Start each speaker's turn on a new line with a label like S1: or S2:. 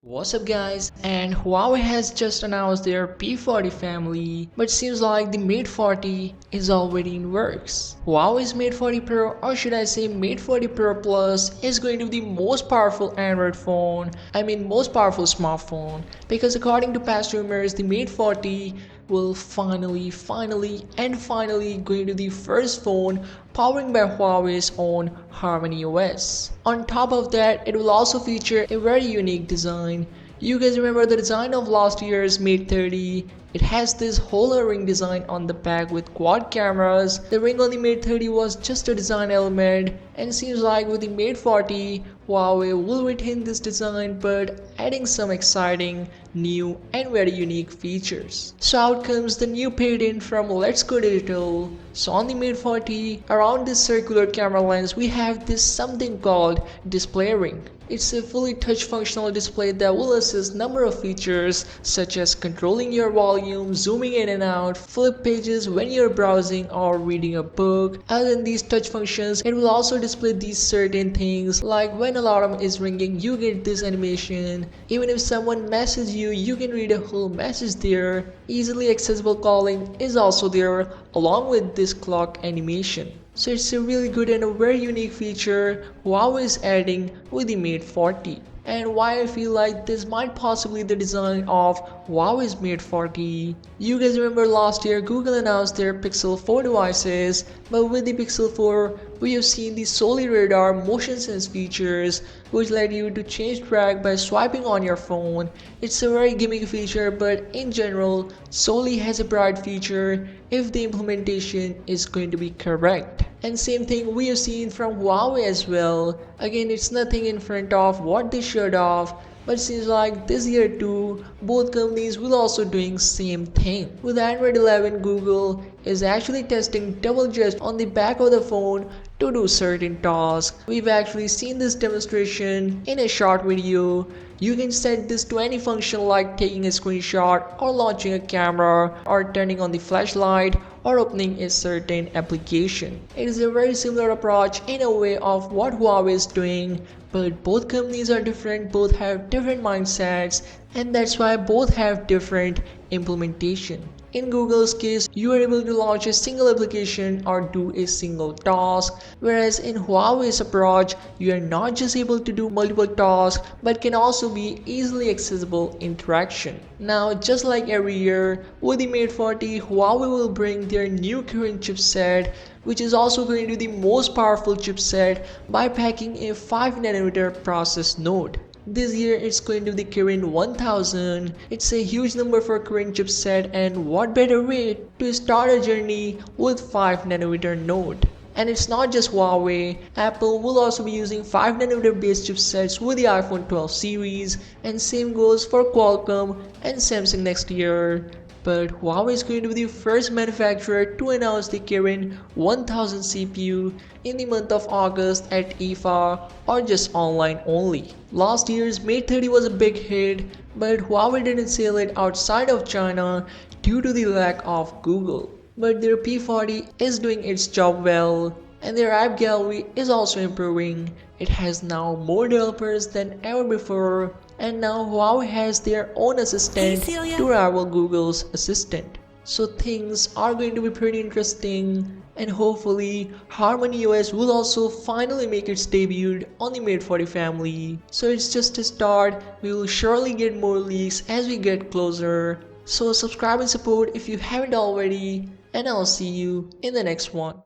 S1: What's up guys, and Huawei has just announced their P40 family, but seems like the Mate 40 is already in works. Huawei's Mate 40 Pro, or should I say Mate 40 Pro Plus, is going to be the most powerful Android phone, most powerful smartphone, because according to past rumors, the Mate 40 will finally going to the first phone powering by Huawei's own Harmony OS. On top of that, it will also feature a very unique design. You guys remember the design of last year's Mate 30? It has this hollow ring design on the back with quad cameras. The ring on the Mate 30 was just a design element, and seems like with the Mate 40, Huawei will retain this design but adding some exciting, new and very unique features. So out comes the new patent from Let's Go Digital. So on the Mate 40, around this circular camera lens, we have this something called display ring. It's a fully touch functional display that will assist number of features such as controlling your volume, zooming in and out, flip pages when you're browsing or reading a book. Other than these touch functions, it will also display these certain things like when alarm is ringing, you get this animation. Even if someone messages you, you can read a whole message there. Easily accessible calling is also there along with this clock animation. So it's a really good and a very unique feature Huawei is adding with the Mate 40. And why I feel like this might possibly the design of Huawei's Mate 40. You guys remember last year Google announced their Pixel 4 devices, but with the Pixel 4 we have seen the Soli radar motion sense features which let you to change track by swiping on your phone. It's a very gimmicky feature, but in general Soli has a bright feature if the implementation is going to be correct. And same thing we have seen from Huawei as well. Again, it's nothing in front of what they showed off, but seems like this year too, both companies will also doing same thing. With Android 11, Google is actually testing double gest on the back of the phone to do certain tasks. We've actually seen this demonstration in a short video. You can set this to any function like taking a screenshot or launching a camera or turning on the flashlight or opening a certain application. It is a very similar approach in a way of what Huawei is doing, but both companies are different, both have different mindsets, and that's why both have different implementation. In Google's case, you are able to launch a single application or do a single task, whereas in Huawei's approach, you are not just able to do multiple tasks but can also be easily accessible interaction. Now, just like every year, with the Mate 40, Huawei will bring their new Kirin chipset, which is also going to be the most powerful chipset by packing a 5nm process node. This year it's going to be the Kirin 1000. It's a huge number for Kirin chipset, and what better way to start a journey with 5nm node. And it's not just Huawei, Apple will also be using 5nm based chipsets with the iPhone 12 series, and same goes for Qualcomm and Samsung next year. But Huawei is going to be the first manufacturer to announce the Kirin 1000 CPU in the month of August at IFA or just online only. Last year's Mate 30 was a big hit, but Huawei didn't sell it outside of China due to the lack of Google. But their P40 is doing its job well, and their app gallery is also improving. It has now more developers than ever before, and now Huawei has their own assistant to rival Google's assistant. So things are going to be pretty interesting, and hopefully Harmony OS will also finally make its debut on the Mate 40 family. So it's just a start, we will surely get more leaks as we get closer. So subscribe and support if you haven't already, and I'll see you in the next one.